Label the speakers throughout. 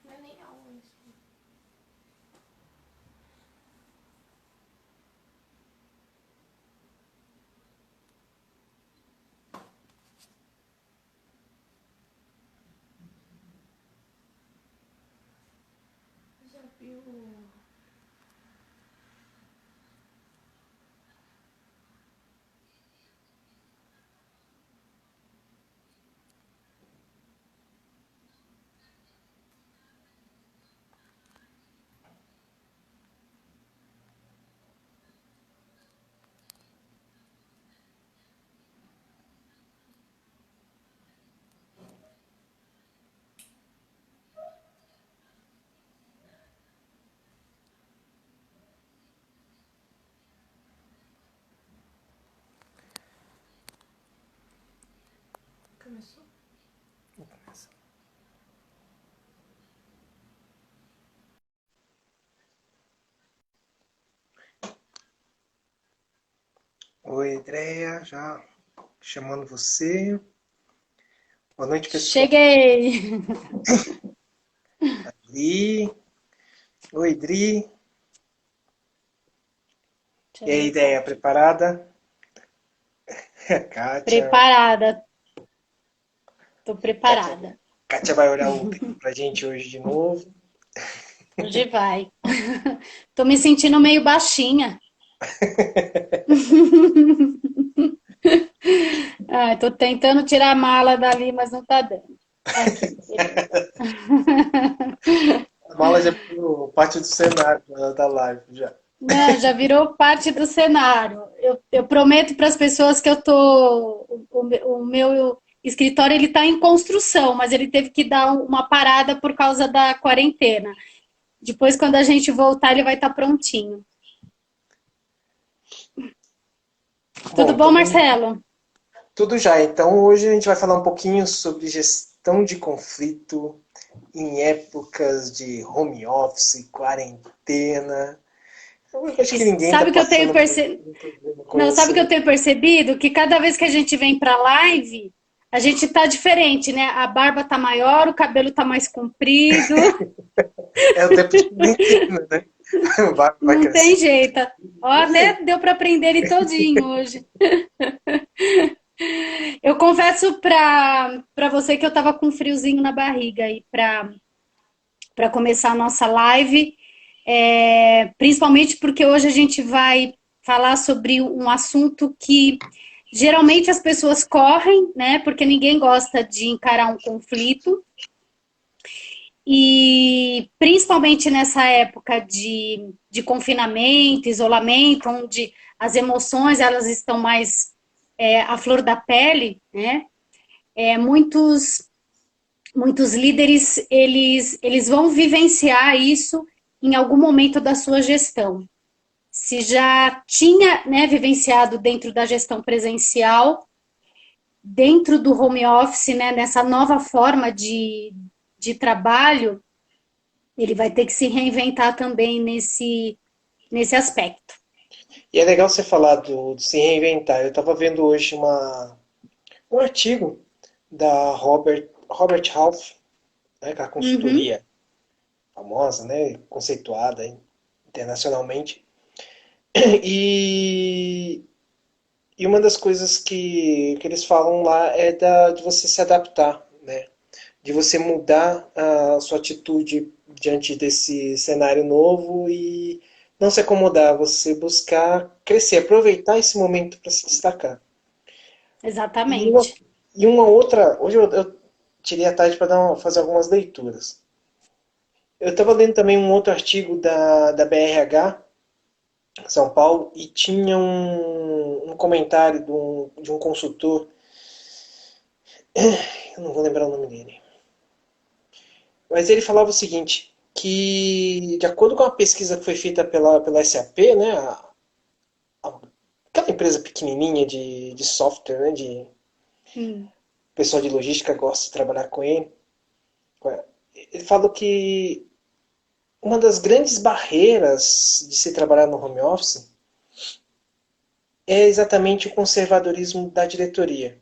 Speaker 1: Não é nem aula isso. Já viu? Começou?
Speaker 2: Oi, Andréia, já chamando você. Boa noite, pessoal.
Speaker 3: Cheguei!
Speaker 2: Dri. Oi, Dri.
Speaker 3: Deixa
Speaker 2: E
Speaker 3: eu
Speaker 2: aí,
Speaker 3: ver
Speaker 2: ideia
Speaker 3: Kátia.
Speaker 2: preparada? Kátia.
Speaker 3: Preparada, tô
Speaker 2: Kátia,
Speaker 3: preparada.
Speaker 2: Kátia vai olhar o texto pra gente hoje de novo.
Speaker 3: Hoje vai. Tô me sentindo meio baixinha. Ah, tô tentando tirar a mala dali, mas não tá dando. Aqui, beleza.
Speaker 2: A mala já virou parte do cenário da live já.
Speaker 3: Não, já virou parte do cenário. Eu prometo para as pessoas que eu tô. O meu escritório ele está em construção, mas ele teve que dar uma parada por causa da quarentena. Depois, quando a gente voltar, ele vai estar prontinho. Tudo
Speaker 2: Bom,
Speaker 3: bom,
Speaker 2: então vamos.
Speaker 3: Marcelo?
Speaker 2: Tudo já. Então hoje a gente vai falar um pouquinho sobre gestão de conflito em épocas de home office, quarentena. Eu acho
Speaker 3: E
Speaker 2: que ninguém está
Speaker 3: sabe que eu tenho
Speaker 2: passando por
Speaker 3: percebido?
Speaker 2: um problema com
Speaker 3: Não, sabe
Speaker 2: isso,
Speaker 3: que eu
Speaker 2: né?
Speaker 3: tenho percebido? Que cada vez que a gente vem para live, a gente tá diferente, né? A barba tá maior, o cabelo tá mais comprido.
Speaker 2: É o tempo de quarentena, né? Vai
Speaker 3: Não tem
Speaker 2: crescer.
Speaker 3: jeito. Ó,
Speaker 2: Não sei.
Speaker 3: até deu para aprender ele todinho hoje. Eu confesso para você que eu tava com um friozinho na barriga aí para começar a nossa live, principalmente porque hoje a gente vai falar sobre um assunto que geralmente as pessoas correm, né? Porque ninguém gosta de encarar um conflito. E principalmente nessa época de confinamento, isolamento, onde as emoções elas estão mais à flor da pele, né? Muitos líderes eles vão vivenciar isso em algum momento da sua gestão. Se já tinha, né, vivenciado dentro da gestão presencial, dentro do home office, né, nessa nova forma de trabalho, ele vai ter que se reinventar também nesse aspecto.
Speaker 2: E é legal você falar do se reinventar. Eu estava vendo hoje um artigo da Robert Half, né, que é a
Speaker 3: Uhum.
Speaker 2: consultoria famosa, né, conceituada internacionalmente. E, e uma das coisas que eles falam lá é de você se adaptar, né? De você mudar a sua atitude diante desse cenário novo e não se acomodar, você buscar crescer, aproveitar esse momento para se destacar. E uma,
Speaker 3: Exatamente.
Speaker 2: e uma outra, hoje eu tirei a tarde para fazer algumas leituras. Eu estava lendo também um outro artigo da BRH, São Paulo, e tinha um comentário de um consultor, eu não vou lembrar o nome dele, mas ele falava o seguinte, que de acordo com a pesquisa que foi feita pela SAP, né, aquela empresa pequenininha de software, né, de
Speaker 3: Hum.
Speaker 2: pessoal de logística gosta de trabalhar com ele, ele falou que uma das grandes barreiras de se trabalhar no home office é exatamente o conservadorismo da diretoria.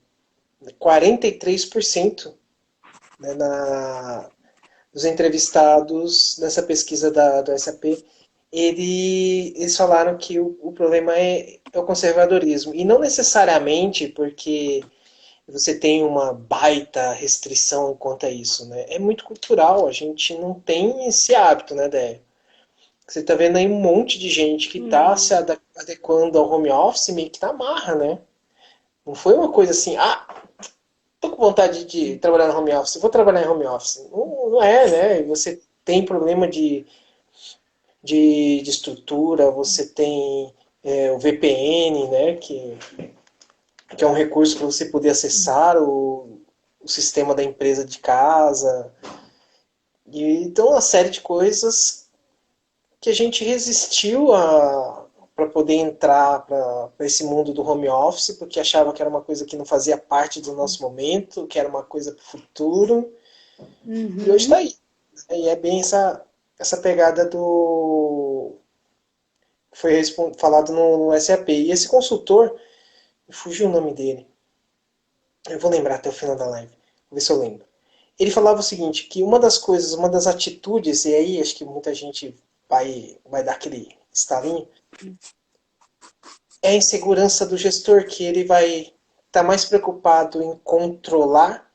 Speaker 2: 43%, né, dos entrevistados nessa pesquisa do SAP, eles falaram que o problema é o conservadorismo. E não necessariamente porque você tem uma baita restrição quanto a isso, né? É muito cultural, a gente não tem esse hábito, né, Dé? Você tá vendo aí um monte de gente que tá se adequando ao home office meio que na marra, né? Não foi uma coisa assim, tô com vontade de trabalhar no home office, vou trabalhar em home office. Não, não é, né? Você tem problema de estrutura, você tem o VPN, né? Que é um recurso para você poder acessar o sistema da empresa de casa. E, então, uma série de coisas que a gente resistiu para poder entrar para esse mundo do home office, porque achava que era uma coisa que não fazia parte do nosso momento, que era uma coisa para o futuro. E hoje está aí. E é bem essa pegada do que foi falado no SAP. E esse consultor, fugiu o nome dele. Eu vou lembrar até o final da live. Vou ver se eu lembro. Ele falava o seguinte, que uma das coisas, uma das atitudes, e aí acho que muita gente vai dar aquele estalinho, é a insegurança do gestor, que ele vai estar mais preocupado em controlar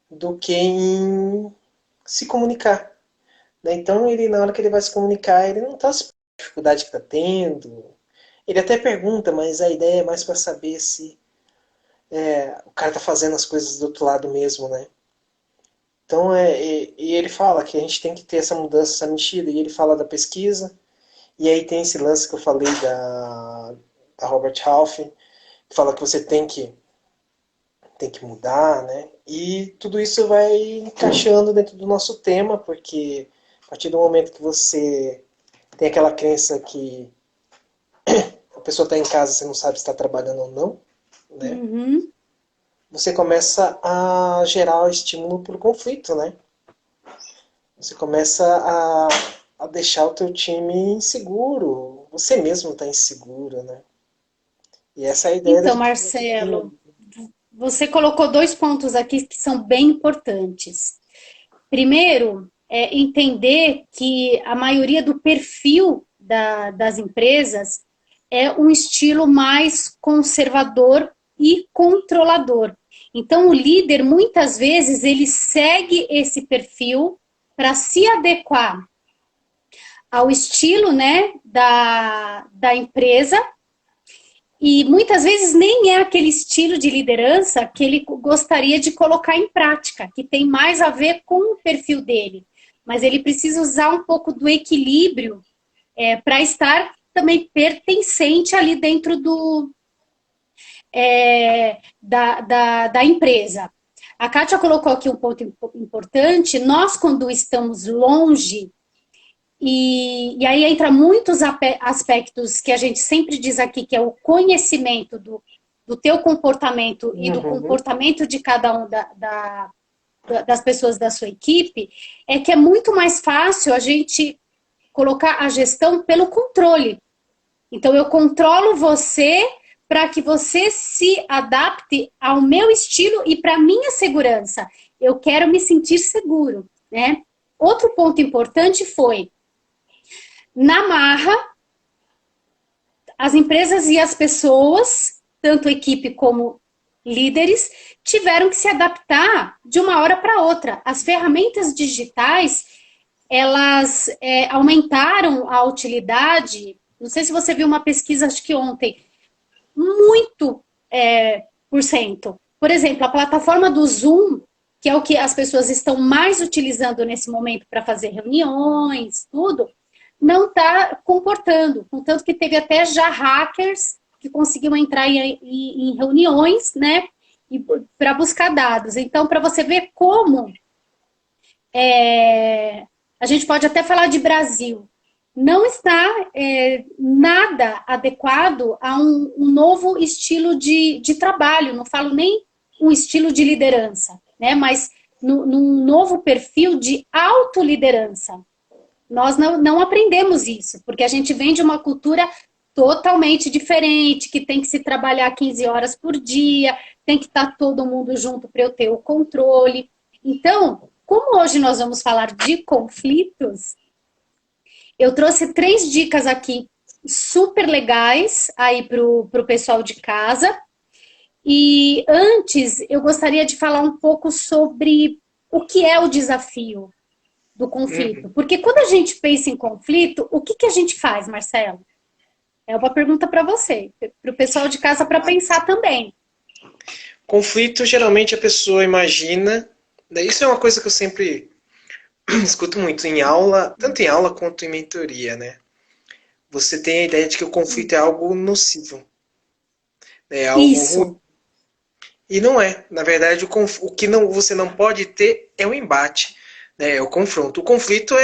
Speaker 2: do que em se comunicar. Então, ele, na hora que ele vai se comunicar, ele não está sabendo a dificuldade que está tendo. Ele até pergunta, mas a ideia é mais para saber se o cara está fazendo as coisas do outro lado mesmo, né? Então, e ele fala que a gente tem que ter essa mudança, essa mexida, e ele fala da pesquisa, e aí tem esse lance que eu falei da Robert Half, que fala que você tem que mudar, né? E tudo isso vai encaixando dentro do nosso tema, porque a partir do momento que você tem aquela crença que a pessoa está em casa, você não sabe se está trabalhando ou não, né? Você começa a gerar o estímulo para o conflito, né? Você começa a deixar o teu time inseguro. Você mesmo está inseguro, né? E essa é a ideia
Speaker 3: Então, Marcelo, você colocou 2 pontos aqui que são bem importantes. Primeiro, é entender que a maioria do perfil das empresas é um estilo mais conservador e controlador. Então, o líder, muitas vezes, ele segue esse perfil para se adequar ao estilo, né, da empresa, e muitas vezes nem é aquele estilo de liderança que ele gostaria de colocar em prática, que tem mais a ver com o perfil dele. Mas ele precisa usar um pouco do equilíbrio para estar também pertencente ali dentro da empresa. A Kátia colocou aqui um ponto importante. Nós, quando estamos longe, e aí entra muitos aspectos que a gente sempre diz aqui, que é o conhecimento do teu comportamento e do comportamento de cada um das pessoas da sua equipe, é que é muito mais fácil a gente colocar a gestão pelo controle. Então, eu controlo você para que você se adapte ao meu estilo e para a minha segurança. Eu quero me sentir seguro, né? Outro ponto importante foi, na marra, as empresas e as pessoas, tanto equipe como líderes, tiveram que se adaptar de uma hora para outra. As ferramentas digitais, elas aumentaram a utilidade. Não sei se você viu uma pesquisa, acho que ontem, muito por cento. Por exemplo, a plataforma do Zoom, que é o que as pessoas estão mais utilizando nesse momento para fazer reuniões, tudo, não está comportando. Contanto que teve até já hackers que conseguiam entrar em reuniões, né, para buscar dados. Então, para você ver como a gente pode até falar de Brasil, não está nada adequado a um novo estilo de trabalho. Não falo nem um estilo de liderança, né? Mas num novo perfil de autoliderança. Nós não aprendemos isso, porque a gente vem de uma cultura totalmente diferente, que tem que se trabalhar 15 horas por dia, tem que estar todo mundo junto para eu ter o controle. Então, como hoje nós vamos falar de conflitos, eu trouxe 3 dicas aqui super legais aí pro pessoal de casa. E antes, eu gostaria de falar um pouco sobre o que é o desafio do conflito. Porque quando a gente pensa em conflito, o que a gente faz, Marcelo? É uma pergunta para você, para o pessoal de casa, para pensar também.
Speaker 2: Conflito, geralmente a pessoa imagina, isso é uma coisa que eu sempre escuto muito em aula, tanto em aula quanto em mentoria, né? Você tem a ideia de que o conflito é algo nocivo, é algo ruim.
Speaker 3: Isso,
Speaker 2: E não é. Na verdade, o que você não pode ter é o embate, né? É o confronto. O conflito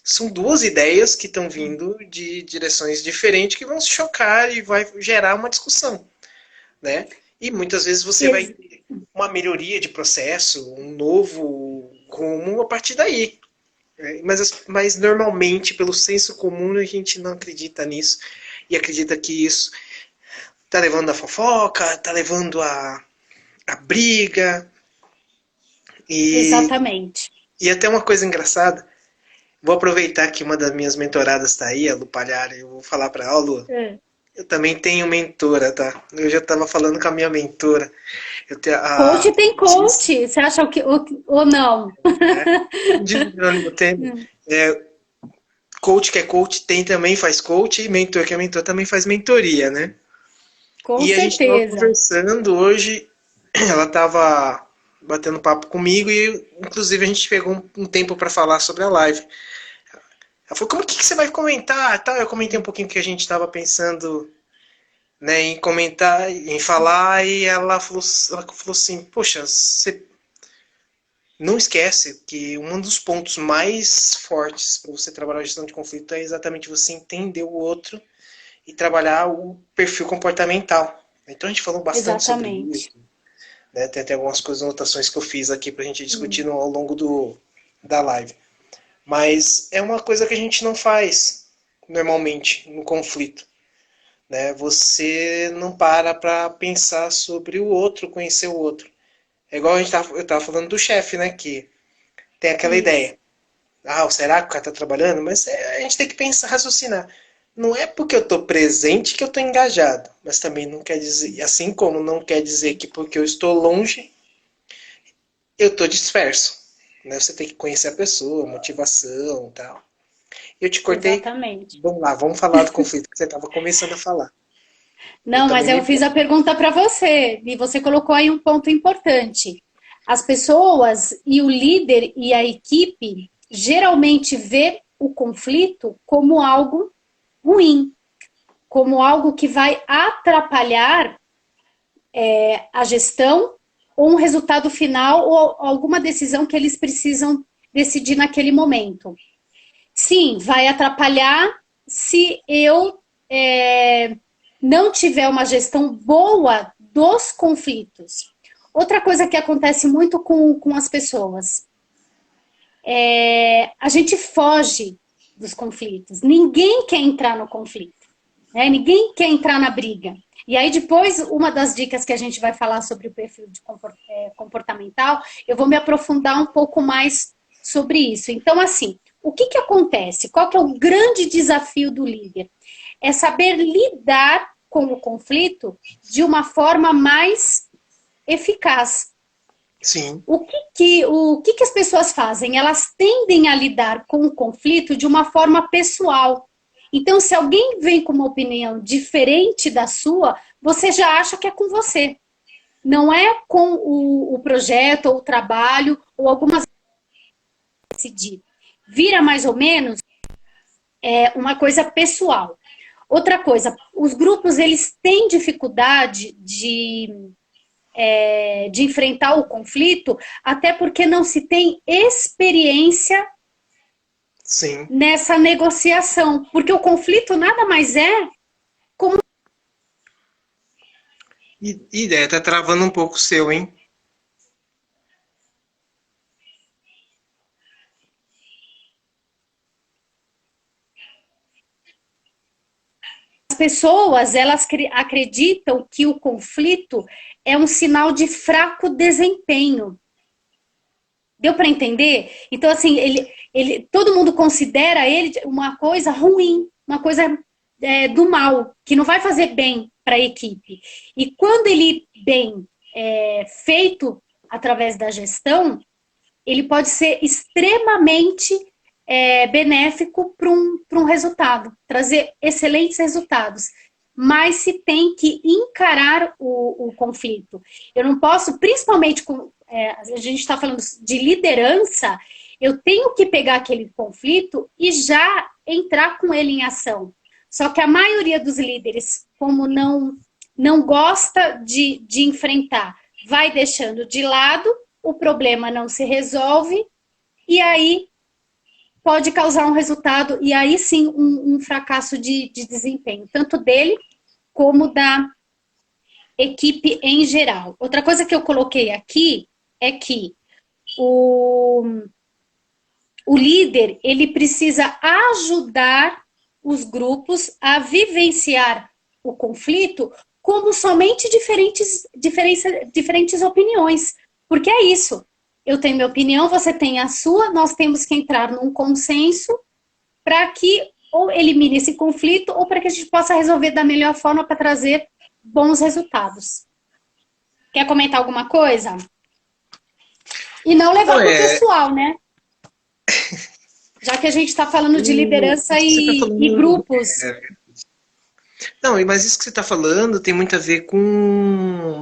Speaker 2: são 2 ideias que estão vindo de direções diferentes que vão se chocar e vai gerar uma discussão, né? E muitas vezes você vai ter uma melhoria de processo, um novo rumo a partir daí. Mas normalmente, pelo senso comum, a gente não acredita nisso e acredita que isso tá levando a fofoca, tá levando a briga.
Speaker 3: exatamente.
Speaker 2: E até uma coisa engraçada, vou aproveitar que uma das minhas mentoradas está aí, a Lu Palhari, eu vou falar para ela, Lu, eu também tenho mentora, tá? Eu já estava falando com a minha mentora. Eu tenho
Speaker 3: Coach tem coach, você acha ou não?
Speaker 2: Coach que é coach também faz coach, e mentor que é mentor também faz mentoria, né?
Speaker 3: Com
Speaker 2: e a gente estava
Speaker 3: certeza.
Speaker 2: conversando hoje, ela estava batendo papo comigo e, inclusive, a gente pegou um tempo para falar sobre a live. Ela falou, como que você vai comentar? Tal, eu comentei um pouquinho que a gente estava pensando, né, em comentar, em falar, e ela falou assim, poxa, você não esquece que um dos pontos mais fortes para você trabalhar a gestão de conflito é exatamente você entender o outro e trabalhar o perfil comportamental. Então a gente falou bastante sobre isso. Né? Tem até algumas coisas, anotações que eu fiz aqui para a gente discutir ao longo da live. Mas é uma coisa que a gente não faz normalmente no conflito. Né? Você não para pensar sobre o outro, conhecer o outro. É igual eu estava falando do chefe, né? Que tem aquela ideia. Ah, será que o cara está trabalhando? Mas a gente tem que pensar, raciocinar. Não é porque eu estou presente que eu estou engajado. Mas também não quer dizer, assim como não quer dizer que porque eu estou longe, eu estou disperso. Né? Você tem que conhecer a pessoa, motivação e tal. Eu te cortei.
Speaker 3: Exatamente.
Speaker 2: Vamos lá, vamos falar do conflito que você estava começando a falar.
Speaker 3: Não, mas eu fiz a pergunta para você e você colocou aí um ponto importante. As pessoas e o líder e a equipe geralmente vê o conflito como algo ruim, como algo que vai atrapalhar a gestão ou um resultado final ou alguma decisão que eles precisam decidir naquele momento. Sim, vai atrapalhar se eu não tiver uma gestão boa dos conflitos. Outra coisa que acontece muito com as pessoas, a gente foge dos conflitos. Ninguém quer entrar no conflito, né? Ninguém quer entrar na briga. E aí depois, uma das dicas que a gente vai falar sobre o perfil comportamental, eu vou me aprofundar um pouco mais sobre isso. Então, assim, o que acontece? Qual que é o grande desafio do líder? É saber lidar com o conflito de uma forma mais eficaz.
Speaker 2: Sim.
Speaker 3: O que as pessoas fazem? Elas tendem a lidar com o conflito de uma forma pessoal. Então, se alguém vem com uma opinião diferente da sua, você já acha que é com você. Não é com o projeto, ou o trabalho, ou algumas decidir. Vira mais ou menos uma coisa pessoal. Outra coisa, os grupos eles têm dificuldade de enfrentar o conflito, até porque não se tem experiência
Speaker 2: Sim.
Speaker 3: nessa negociação. Porque o conflito nada mais é como...
Speaker 2: Ideia, tá travando um pouco o seu, hein?
Speaker 3: As pessoas, elas acreditam que o conflito é um sinal de fraco desempenho. Deu para entender? Então, assim, todo mundo considera ele uma coisa ruim, uma coisa do mal, que não vai fazer bem para a equipe. E quando ele bem feito através da gestão, ele pode ser extremamente benéfico para um resultado, trazer excelentes resultados. Mas se tem que encarar o conflito. Eu não posso, principalmente a gente está falando de liderança, eu tenho que pegar aquele conflito e já entrar com ele em ação. Só que a maioria dos líderes, como não gosta de enfrentar, vai deixando de lado, o problema não se resolve, e aí pode causar um resultado, e aí sim um fracasso de desempenho, tanto dele como da equipe em geral. Outra coisa que eu coloquei aqui é que o líder, ele precisa ajudar os grupos a vivenciar o conflito como somente diferentes opiniões. Porque é isso. Eu tenho minha opinião, você tem a sua, nós temos que entrar num consenso para que ou elimine esse conflito ou para que a gente possa resolver da melhor forma para trazer bons resultados. Quer comentar alguma coisa? E não levar para o pessoal, né? Já que a gente está falando de liderança e grupos.
Speaker 2: Não, mas isso que você está falando tem muito a ver com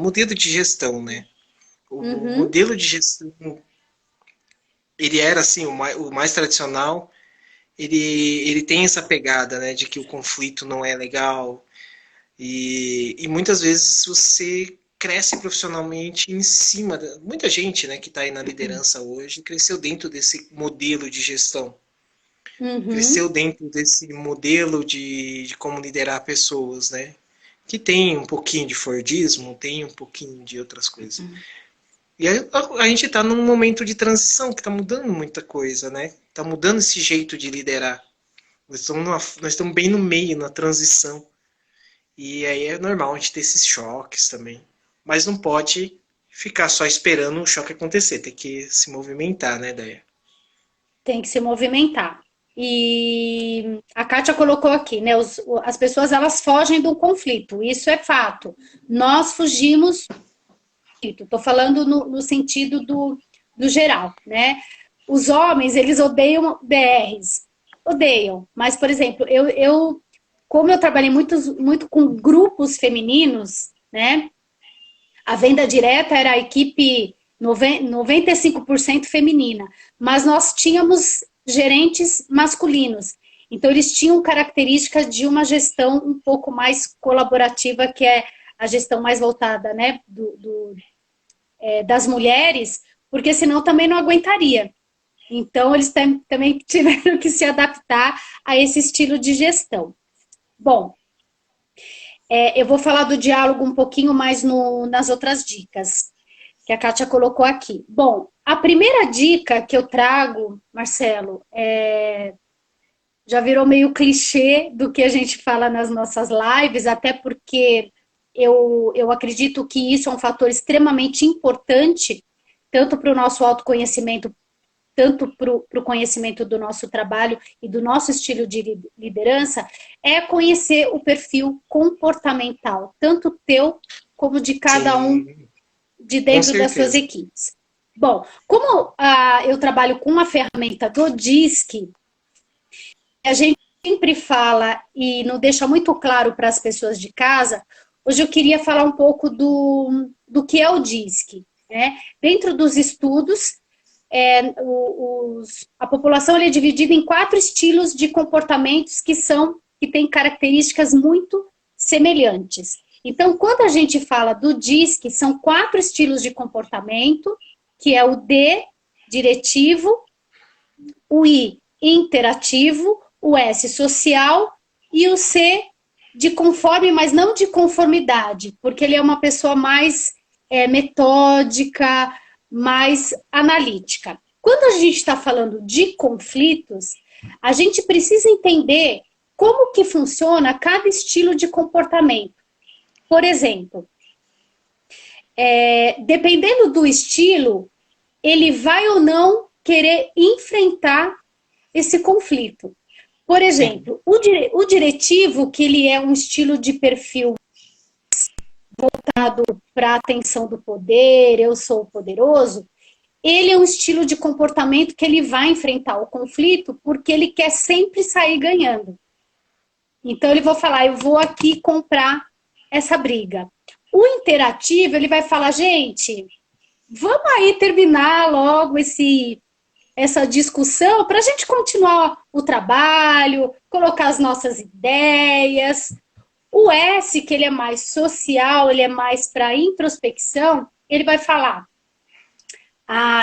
Speaker 2: modelo de gestão, né? O modelo de gestão, ele era assim, o mais tradicional, ele tem essa pegada, né, de que o conflito não é legal, e muitas vezes você cresce profissionalmente em cima, muita gente, né, que está aí na liderança hoje, cresceu dentro desse modelo de gestão, cresceu dentro desse modelo de como liderar pessoas, né, que tem um pouquinho de Fordismo, tem um pouquinho de outras coisas. E a gente está num momento de transição que está mudando muita coisa, né? Está mudando esse jeito de liderar. Nós estamos bem no meio, na transição. E aí é normal a gente ter esses choques também. Mas não pode ficar só esperando o choque acontecer. Tem que se movimentar, né, Déia?
Speaker 3: Tem que se movimentar. E a Kátia colocou aqui, né? As pessoas, elas fogem do conflito. Isso é fato. Nós fugimos. Estou falando no sentido do geral, né? Os homens, eles odeiam DRs. Odeiam. Mas, por exemplo, como eu trabalhei muito com grupos femininos, né? A venda direta era a equipe 95% feminina. Mas nós tínhamos gerentes masculinos. Então, eles tinham características de uma gestão um pouco mais colaborativa, que é a gestão mais voltada, né, das mulheres, porque senão também não aguentaria. Então, eles também tiveram que se adaptar a esse estilo de gestão. Bom, eu vou falar do diálogo um pouquinho mais nas outras dicas que a Kátia colocou aqui. Bom, a primeira dica que eu trago, Marcelo, já virou meio clichê do que a gente fala nas nossas lives, até porque eu acredito que isso é um fator extremamente importante, tanto para o nosso autoconhecimento, tanto para o conhecimento do nosso trabalho e do nosso estilo de liderança, é conhecer o perfil comportamental, tanto teu como de cada um de dentro das suas equipes. Bom, como eu trabalho com a ferramenta do DISC, a gente sempre fala e não deixa muito claro para as pessoas de casa. Hoje eu queria falar um pouco do que é o DISC. Né? Dentro dos estudos, a população é dividida em 4 estilos de comportamentos que têm características muito semelhantes. Então, quando a gente fala do DISC, são 4 estilos de comportamento, que é o D, diretivo, o I, interativo, o S, social, e o C, de conforme, mas não de conformidade, porque ele é uma pessoa mais metódica, mais analítica. Quando a gente está falando de conflitos, a gente precisa entender como que funciona cada estilo de comportamento. Por exemplo, dependendo do estilo, ele vai ou não querer enfrentar esse conflito. Por exemplo, o diretivo, que ele é um estilo de perfil voltado para a atenção do poder, eu sou o poderoso, ele é um estilo de comportamento que ele vai enfrentar o conflito porque ele quer sempre sair ganhando. Então ele vai falar, eu vou aqui comprar essa briga. O interativo, ele vai falar, gente, vamos aí terminar logo essa discussão para a gente continuar o trabalho, colocar as nossas ideias. O S, que ele é mais social, ele é mais para introspecção, ele vai falar,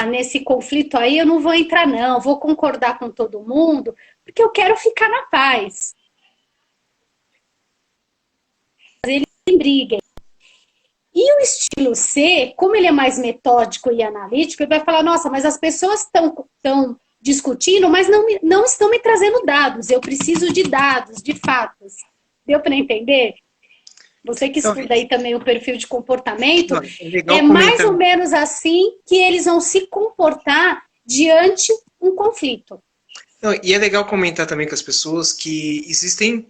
Speaker 3: nesse conflito aí eu não vou entrar não, vou concordar com todo mundo, porque eu quero ficar na paz. Ele briga. E o estilo C, como ele é mais metódico e analítico, ele vai falar, nossa, mas as pessoas estão discutindo, mas não estão me trazendo dados, eu preciso de dados, de fatos. Deu para entender? Você que estuda aí também o perfil de comportamento, é mais ou menos assim que eles vão se comportar diante um conflito.
Speaker 2: Não, e é legal comentar também com as pessoas que existem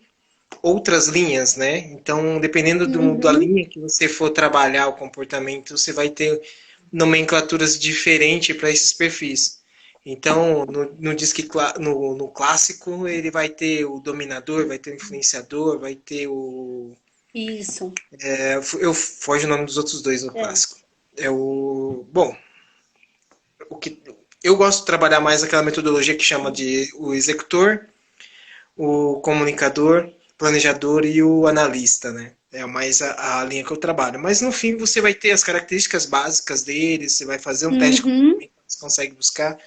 Speaker 2: outras linhas, né? Então, dependendo da linha que você for trabalhar o comportamento, você vai ter nomenclaturas diferentes para esses perfis. Então, no clássico, ele vai ter o dominador, vai ter o influenciador, vai ter o...
Speaker 3: Isso.
Speaker 2: Eu foge o nome dos outros dois no clássico. Bom, eu gosto de trabalhar mais aquela metodologia que chama de o executor, o comunicador, planejador e o analista, né? É mais a linha que eu trabalho. Mas no fim você vai ter as características básicas deles, você vai fazer um teste que você consegue buscar.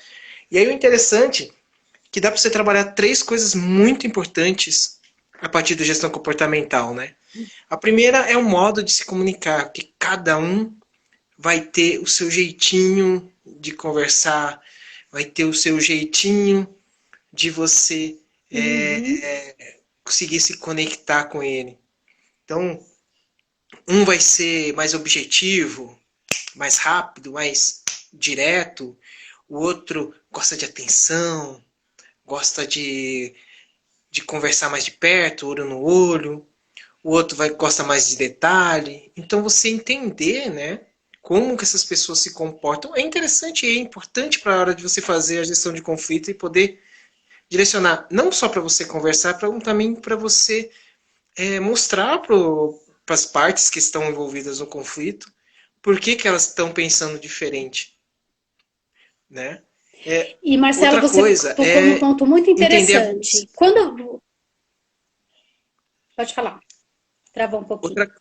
Speaker 2: E aí o interessante é que dá para você trabalhar 3 coisas muito importantes a partir da gestão comportamental, né? A primeira é o modo de se comunicar, que cada um vai ter o seu jeitinho de conversar, vai ter o seu jeitinho de você conseguir se conectar com ele. Então, um vai ser mais objetivo, mais rápido, mais direto. O outro gosta de atenção, gosta de conversar mais de perto, olho no olho. O outro gosta mais de detalhe. Então, você entender, né, como que essas pessoas se comportam é interessante e é importante para a hora de você fazer a gestão de conflito e poder direcionar, não só para você conversar, também para você mostrar para as partes que estão envolvidas no conflito por que elas estão pensando diferente. Né?
Speaker 3: E, Marcelo, você tocou num ponto muito interessante. Pode falar. Travou um pouquinho.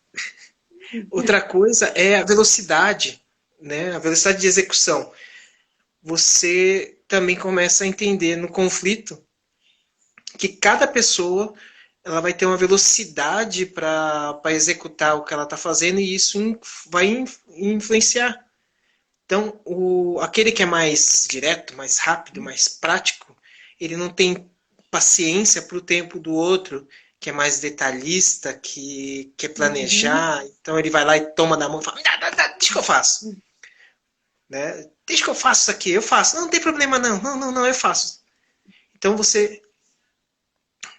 Speaker 2: Outra coisa é a velocidade, né? A velocidade de execução. Você também começa a entender no conflito que cada pessoa ela vai ter uma velocidade para executar o que ela está fazendo e isso vai influenciar. Então, aquele que é mais direto, mais rápido, mais prático, ele não tem paciência para o tempo do outro, que é mais detalhista, que quer planejar. Então, ele vai lá e toma na mão e fala, deixa que eu faço. Né? Deixa que eu faço isso aqui, eu faço. Não tem problema não, não, eu faço. Então, você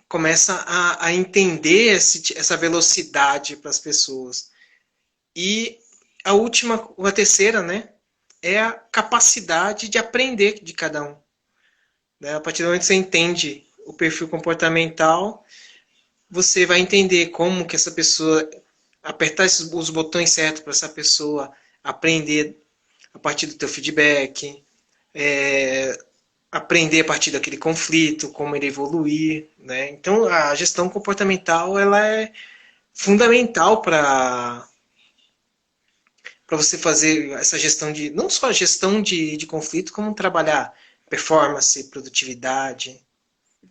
Speaker 2: começa a entender essa velocidade para as pessoas. E a terceira, né? É a capacidade de aprender de cada um. Né? A partir do momento que você entende o perfil comportamental, você vai entender como que essa pessoa, apertar os botões certos para essa pessoa aprender a partir do teu feedback, aprender a partir daquele conflito, como ele evoluir. Né? Então, a gestão comportamental ela é fundamental para você fazer essa gestão não só a gestão de conflito, como trabalhar performance, produtividade.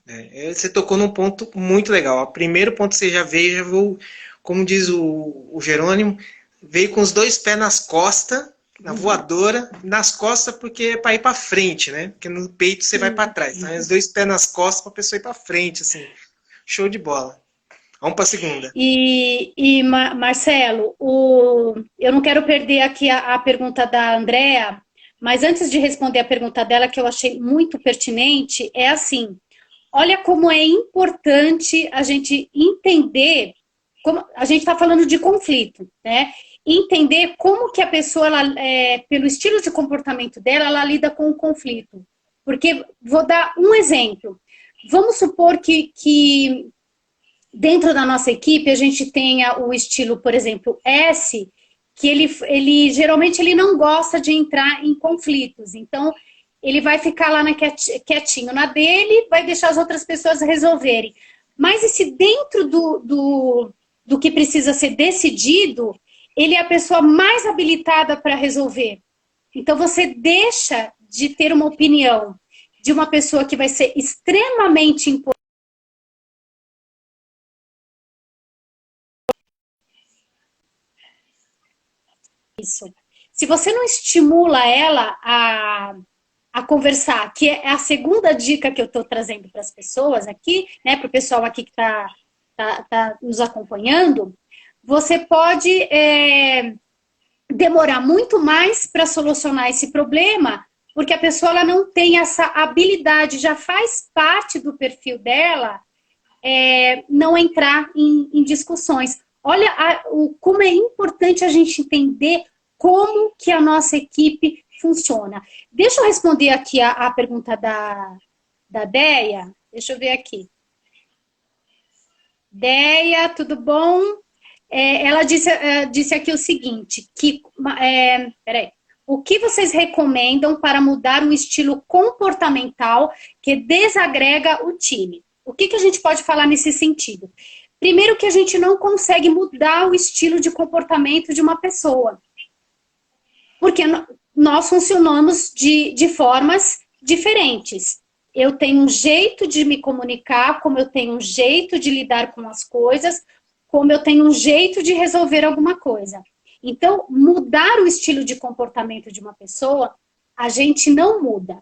Speaker 2: Né? Você tocou num ponto muito legal. O primeiro ponto que você já veio, como diz o Jerônimo, veio com os 2 pés nas costas, na voadora, nas costas porque é para ir para frente, né? Porque no peito você vai para trás. Então, os 2 pés nas costas para a pessoa ir para frente, assim. Show de bola. Vamos para a segunda.
Speaker 3: Marcelo, eu não quero perder aqui a pergunta da Andrea, mas antes de responder a pergunta dela, que eu achei muito pertinente, é assim, olha como é importante a gente entender, como a gente está falando de conflito, né? Entender como que a pessoa, pelo estilo de comportamento dela, ela lida com o conflito. Porque, vou dar um exemplo. Vamos supor que dentro da nossa equipe a gente tenha o estilo, por exemplo, S, que ele geralmente ele não gosta de entrar em conflitos. Então, ele vai ficar lá quietinho na dele, vai deixar as outras pessoas resolverem. Mas e se dentro do que precisa ser decidido, ele é a pessoa mais habilitada para resolver? Então, você deixa de ter uma opinião de uma pessoa que vai ser extremamente importante. Isso. Se você não estimula ela a conversar, que é a segunda dica que eu estou trazendo para as pessoas aqui, né, para o pessoal aqui que está nos acompanhando, você pode demorar muito mais para solucionar esse problema, porque a pessoa ela não tem essa habilidade, já faz parte do perfil dela não entrar em discussões. Olha como é importante a gente entender como que a nossa equipe funciona. Deixa eu responder aqui a pergunta da Deia. Deixa eu ver aqui. Deia, tudo bom? Ela disse aqui o seguinte, peraí. O que vocês recomendam para mudar um estilo comportamental que desagrega o time? O que a gente pode falar nesse sentido? Primeiro que a gente não consegue mudar o estilo de comportamento de uma pessoa. Porque nós funcionamos de formas diferentes. Eu tenho um jeito de me comunicar, como eu tenho um jeito de lidar com as coisas, como eu tenho um jeito de resolver alguma coisa. Então, mudar o estilo de comportamento de uma pessoa, a gente não muda.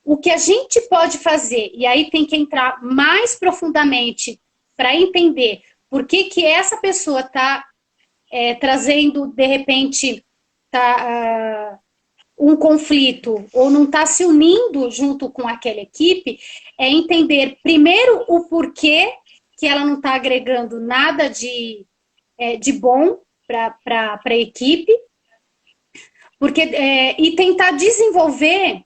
Speaker 3: O que a gente pode fazer, e aí tem que entrar mais profundamente para entender por que essa pessoa está trazendo, de repente, um conflito, ou não está se unindo junto com aquela equipe, é entender primeiro o porquê que ela não está agregando nada de bom para a equipe, e tentar desenvolver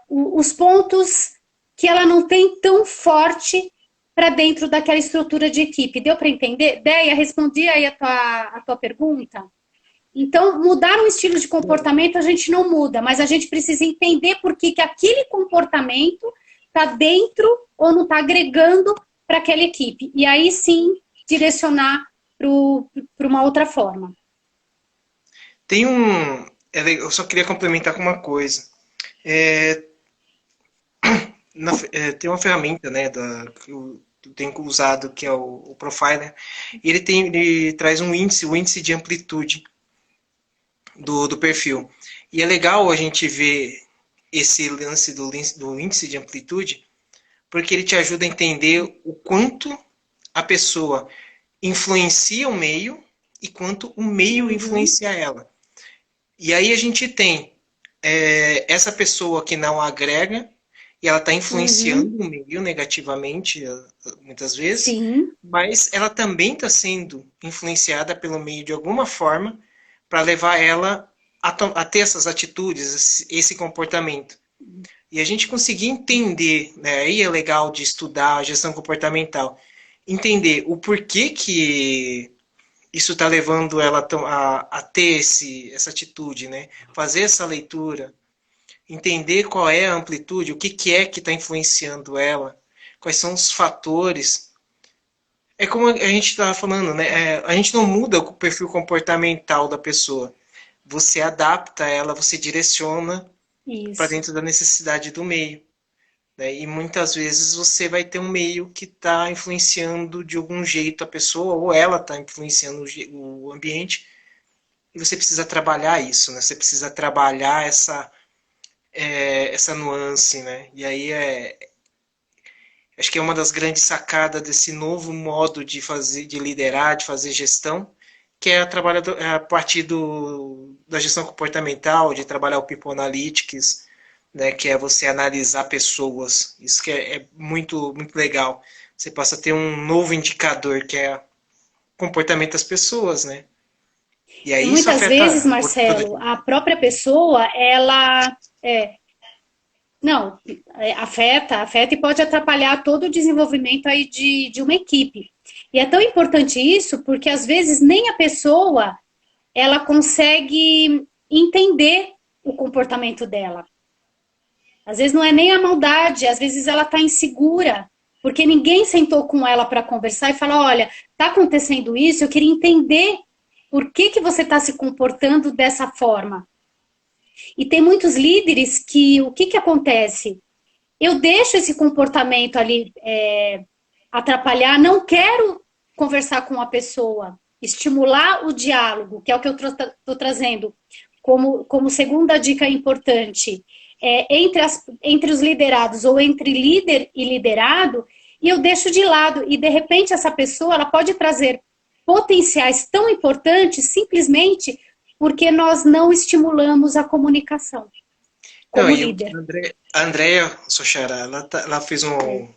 Speaker 3: os pontos que ela não tem tão forte para dentro daquela estrutura de equipe. Deu para entender? Deia, respondi aí a tua pergunta? Então, mudar um estilo de comportamento a gente não muda, mas a gente precisa entender por que aquele comportamento está dentro ou não está agregando para aquela equipe. E aí sim, direcionar para uma outra forma.
Speaker 2: Eu só queria complementar com uma coisa. Tem uma ferramenta, né, que eu tenho usado, que é o Profiler. Ele traz o índice de amplitude do perfil. E é legal a gente ver esse lance do índice de amplitude, porque ele te ajuda a entender o quanto a pessoa influencia o meio e quanto o meio influencia ela. E aí a gente tem essa pessoa que não agrega, e ela está influenciando o meio negativamente, muitas vezes,
Speaker 3: Sim.
Speaker 2: Mas ela também está sendo influenciada pelo meio de alguma forma para levar ela a ter essas atitudes, esse comportamento. E a gente conseguir entender, né, aí é legal de estudar a gestão comportamental, entender o porquê que isso está levando ela a ter essa atitude, né? Fazer essa leitura, entender qual é a amplitude, o que é que está influenciando ela, quais são os fatores. É como a gente estava falando, né? A gente não muda o perfil comportamental da pessoa. Você adapta ela, você direciona para dentro da necessidade do meio. Né? E muitas vezes você vai ter um meio que está influenciando de algum jeito a pessoa, ou ela está influenciando o ambiente, e você precisa trabalhar isso, né? Você precisa trabalhar essa nuance, né? E aí acho que é uma das grandes sacadas desse novo modo de liderar, de fazer gestão, que é a partir da gestão comportamental, de trabalhar o People Analytics, né, que é você analisar pessoas. Isso que é muito, muito legal. Você passa a ter um novo indicador, que é o comportamento das pessoas, né? E
Speaker 3: E
Speaker 2: aí isso
Speaker 3: muitas vezes,
Speaker 2: afeta o
Speaker 3: Marcelo,
Speaker 2: produtivo.
Speaker 3: a própria pessoa, ela não, afeta e pode atrapalhar todo o desenvolvimento aí de uma equipe. E é tão importante isso porque às vezes nem a pessoa ela consegue entender o comportamento dela. Às vezes não é nem a maldade, às vezes ela está insegura, porque ninguém sentou com ela para conversar e falar, olha, está acontecendo isso, eu queria entender por que você está se comportando dessa forma. E tem muitos líderes que, o que acontece? Eu deixo esse comportamento ali atrapalhar, não quero conversar com a pessoa, estimular o diálogo, que é o que eu estou trazendo como segunda dica importante, entre os liderados ou entre líder e liderado, e eu deixo de lado, e de repente essa pessoa ela pode trazer potenciais tão importantes simplesmente porque nós não estimulamos a comunicação
Speaker 2: Não,
Speaker 3: como
Speaker 2: e
Speaker 3: líder.
Speaker 2: a Andrea Sochara, ela fez um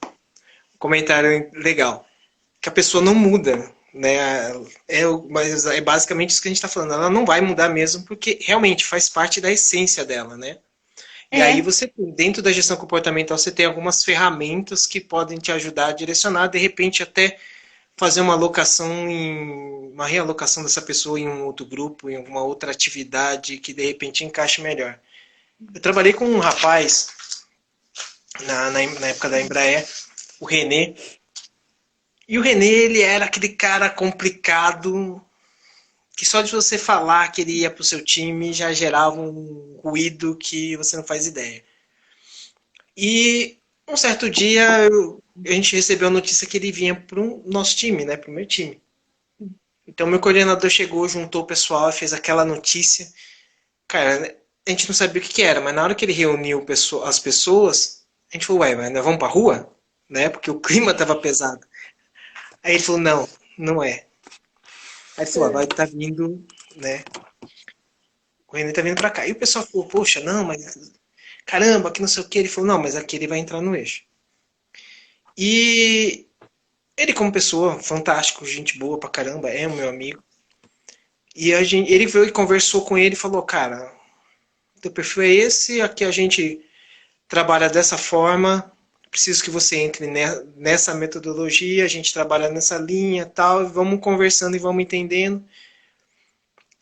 Speaker 2: comentário legal, que a pessoa não muda, né? Mas é basicamente isso que a gente está falando. Ela não vai mudar mesmo, porque realmente faz parte da essência dela, né? E aí você, dentro da gestão comportamental, você tem algumas ferramentas que podem te ajudar a direcionar, de repente até fazer uma realocação dessa pessoa em um outro grupo, em alguma outra atividade que de repente encaixe melhor. Eu trabalhei com um rapaz na época da Embraer, o René, e o René, ele era aquele cara complicado, que só de você falar que ele ia pro seu time já gerava um ruído que você não faz ideia. E um certo dia a gente recebeu a notícia que ele vinha pro nosso time, né, pro meu time. Então meu coordenador chegou, juntou o pessoal e fez aquela notícia. Cara, a gente não sabia o que era, mas na hora que ele reuniu as pessoas, a gente falou, ué, mas nós vamos pra rua? Né, porque o clima tava pesado. Aí ele falou, não, não é. Aí ele falou, vai tá vindo, né? O René tá vindo pra cá. E o pessoal falou, poxa, não, mas caramba, que não sei o que. Ele falou, não, mas aqui ele vai entrar no eixo. E ele, como pessoa, fantástico, gente boa pra caramba, é o meu amigo. E ele veio e conversou com ele e falou, cara, teu perfil é esse, aqui a gente trabalha dessa forma, preciso que você entre nessa metodologia, a gente trabalha nessa linha tal, vamos conversando e vamos entendendo.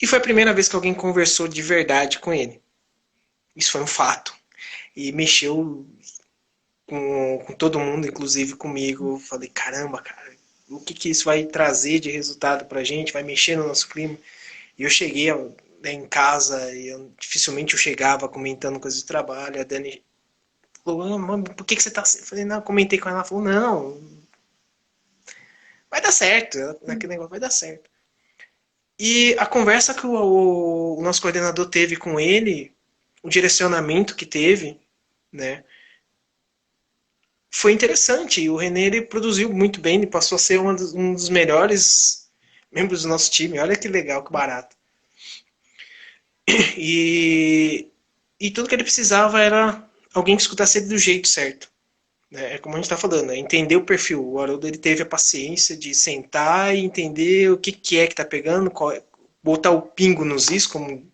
Speaker 2: E foi a primeira vez que alguém conversou de verdade com ele. Isso foi um fato. E mexeu com todo mundo, inclusive comigo. Falei, caramba, cara, o que isso vai trazer de resultado pra gente? Vai mexer no nosso clima? E eu cheguei em casa, e dificilmente eu chegava comentando coisas de trabalho. A Dani falou, mano, por que você tá assim? Eu falei, não, comentei com ela. Ela falou, não, vai dar certo. Naquele negócio vai dar certo. E a conversa que o nosso coordenador teve com ele, o direcionamento que teve, né, foi interessante. E o René, ele produziu muito bem, ele passou a ser um dos melhores membros do nosso time. Olha que legal, que barato. E tudo que ele precisava era alguém que escutasse ele do jeito certo. É como a gente está falando, entender o perfil. O Haroldo, ele teve a paciência de sentar e entender o que é que está pegando, botar o pingo nos is, como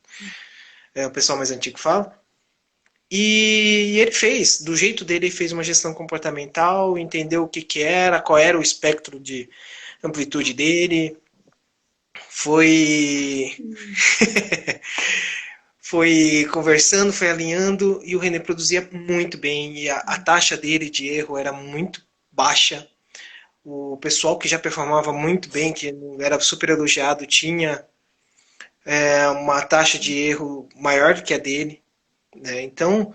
Speaker 2: o pessoal mais antigo fala. E ele fez, do jeito dele, ele fez uma gestão comportamental, entendeu o que era, qual era o espectro de amplitude dele. Foi foi conversando, foi alinhando, e o René produzia muito bem, e a taxa dele de erro era muito baixa. O pessoal que já performava muito bem, que era super elogiado, tinha uma taxa de erro maior do que a dele, né? Então,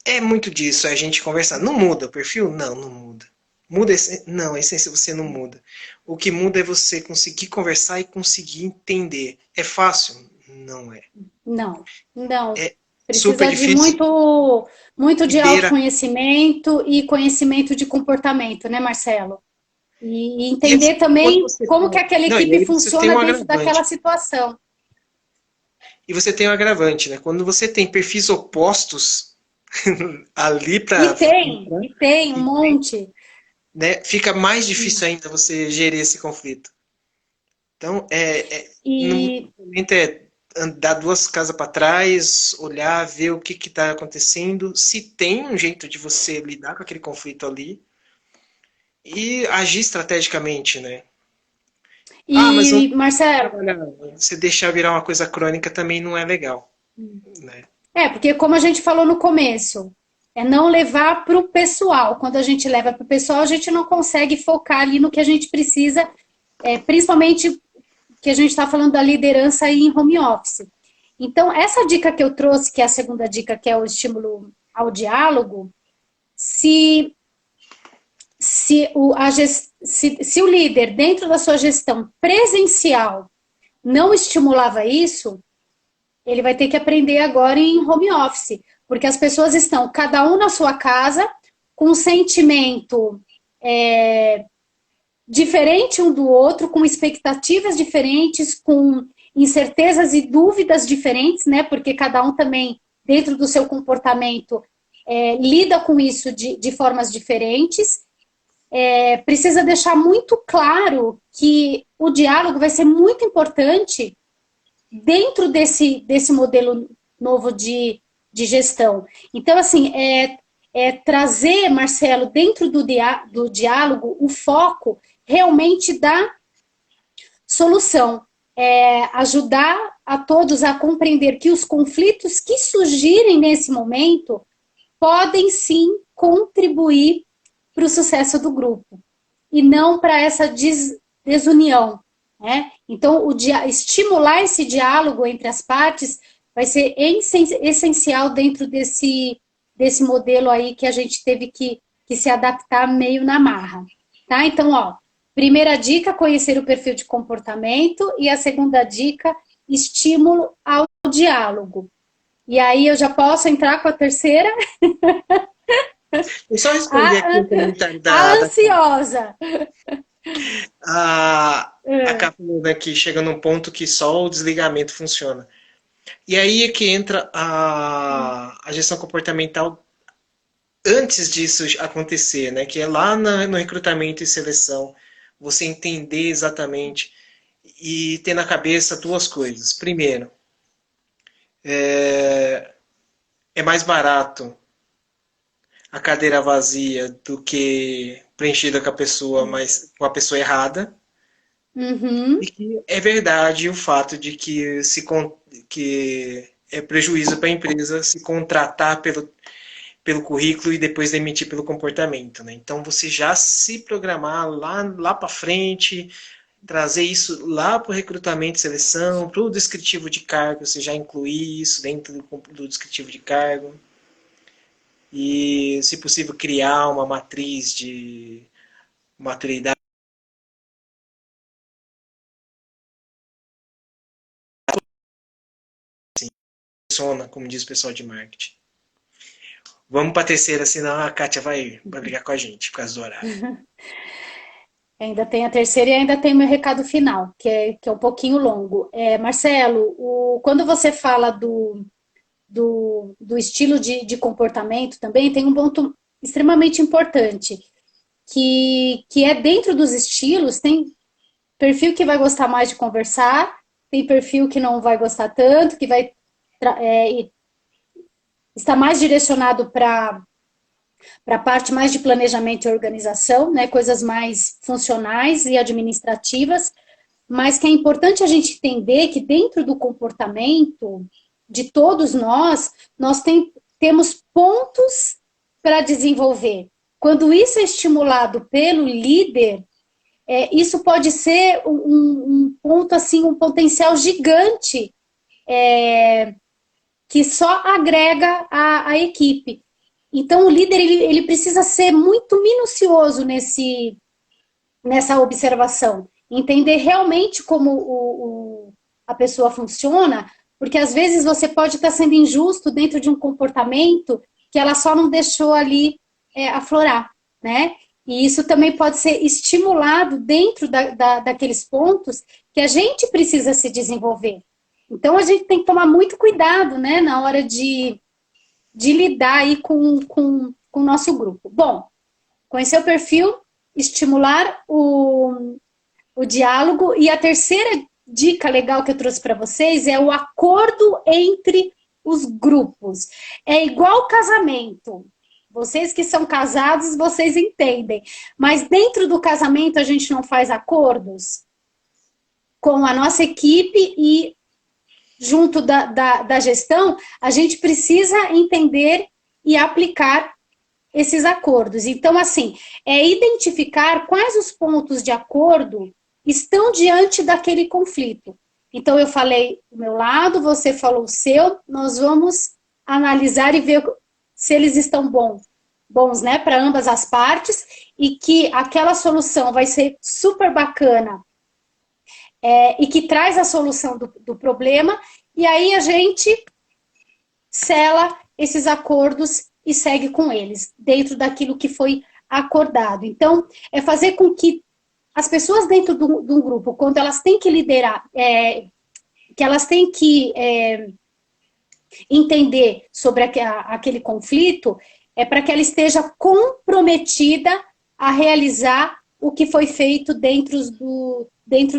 Speaker 2: é muito disso, a gente conversar. Não muda o perfil? Não, não muda. Muda a essência? Não, a essência você não muda. O que muda é você conseguir conversar e conseguir entender. É fácil? Não é.
Speaker 3: Não, não.
Speaker 2: É super
Speaker 3: Precisa de
Speaker 2: difícil.
Speaker 3: muito de
Speaker 2: Beira.
Speaker 3: autoconhecimento e conhecimento de comportamento, né, Marcelo? E entender também como que aquela
Speaker 2: Não, e
Speaker 3: equipe
Speaker 2: aí você tem
Speaker 3: funciona
Speaker 2: um
Speaker 3: dentro
Speaker 2: agravante.
Speaker 3: daquela situação.
Speaker 2: E você tem um agravante, né? Quando você tem perfis opostos ali para,
Speaker 3: E tem um monte.
Speaker 2: né, fica mais difícil ainda você gerir esse conflito. Então, no
Speaker 3: E
Speaker 2: momento dar duas casas para trás, olhar, ver o que está acontecendo, se tem um jeito de você lidar com aquele conflito ali e agir estrategicamente, né? Mas não,
Speaker 3: Marcelo,
Speaker 2: você deixar virar uma coisa crônica também não é legal, né?
Speaker 3: porque como a gente falou no começo, é não levar para o pessoal. Quando a gente leva para o pessoal, a gente não consegue focar ali no que a gente precisa, principalmente que a gente está falando da liderança aí em home office. Então, essa dica que eu trouxe, que é a segunda dica, que é o estímulo ao diálogo, se o líder, dentro da sua gestão presencial, não estimulava isso, ele vai ter que aprender agora em home office, porque as pessoas estão, cada um na sua casa, com um sentimento diferente um do outro, com expectativas diferentes, com incertezas e dúvidas diferentes, né? Porque cada um também, dentro do seu comportamento, lida com isso de formas diferentes. Precisa deixar muito claro que o diálogo vai ser muito importante dentro desse modelo novo de gestão. Então, assim, trazer, Marcelo, dentro do diálogo, o foco realmente da solução. Ajudar a todos a compreender que os conflitos que surgirem nesse momento podem sim contribuir para o sucesso do grupo e não para essa desunião, né? Então, estimular esse diálogo entre as partes vai ser essencial dentro desse modelo aí que a gente teve que se adaptar meio na marra, tá? Então, primeira dica, conhecer o perfil de comportamento, e a segunda dica, estímulo ao diálogo. E aí eu já posso entrar com a terceira?
Speaker 2: E só responder aqui o comentário
Speaker 3: A ansiosa.
Speaker 2: A Cá falou, né, que chega num ponto que só o desligamento funciona. E aí é que entra a gestão comportamental antes disso acontecer, né? Que é lá no recrutamento e seleção. Você entender exatamente e ter na cabeça duas coisas. Primeiro, é mais barato a cadeira vazia do que preenchida com a pessoa errada.
Speaker 3: Uhum.
Speaker 2: E que é verdade o fato de que que é prejuízo para a empresa se contratar pelo currículo e depois demitir pelo comportamento, né? Então você já se programar lá para frente, trazer isso lá para o recrutamento e seleção, para o descritivo de cargo, você já incluir isso dentro do descritivo de cargo. E, se possível, criar uma matriz de maturidade, como diz o pessoal de marketing. Vamos para a terceira, senão a Kátia vai brigar com a gente por causa do horário.
Speaker 3: Ainda tem a terceira e ainda tem o meu recado final, que é um pouquinho longo. Marcelo, quando você fala do estilo de comportamento também, tem um ponto extremamente importante, que é dentro dos estilos, tem perfil que vai gostar mais de conversar, tem perfil que não vai gostar tanto, que vai estar mais direcionado para a parte mais de planejamento e organização, né, coisas mais funcionais e administrativas, mas que é importante a gente entender que dentro do comportamento de todos nós temos pontos para desenvolver. Quando isso é estimulado pelo líder, isso pode ser um ponto, assim, um potencial gigante que só agrega a equipe. Então, o líder ele precisa ser muito minucioso nessa observação, entender realmente como a pessoa funciona, porque às vezes você pode estar sendo injusto dentro de um comportamento que ela só não deixou ali aflorar, né? E isso também pode ser estimulado dentro daqueles pontos que a gente precisa se desenvolver. Então, a gente tem que tomar muito cuidado, né, na hora de lidar aí com o nosso grupo. Bom, conhecer o perfil, estimular o diálogo. E a terceira dica legal que eu trouxe para vocês é o acordo entre os grupos. É igual casamento. Vocês que são casados, vocês entendem. Mas dentro do casamento a gente não faz acordos com a nossa equipe e junto da gestão, a gente precisa entender e aplicar esses acordos. Então, assim, é identificar quais os pontos de acordo estão diante daquele conflito. Então, eu falei o meu lado, você falou o seu, nós vamos analisar e ver se eles estão bons, né, para ambas as partes, e que aquela solução vai ser super bacana e que traz a solução do problema, e aí a gente sela esses acordos e segue com eles, dentro daquilo que foi acordado. Então, é fazer com que as pessoas dentro de um grupo, quando elas têm que liderar, que elas têm que entender sobre aquele conflito, é para que ela esteja comprometida a realizar o que foi feito dentro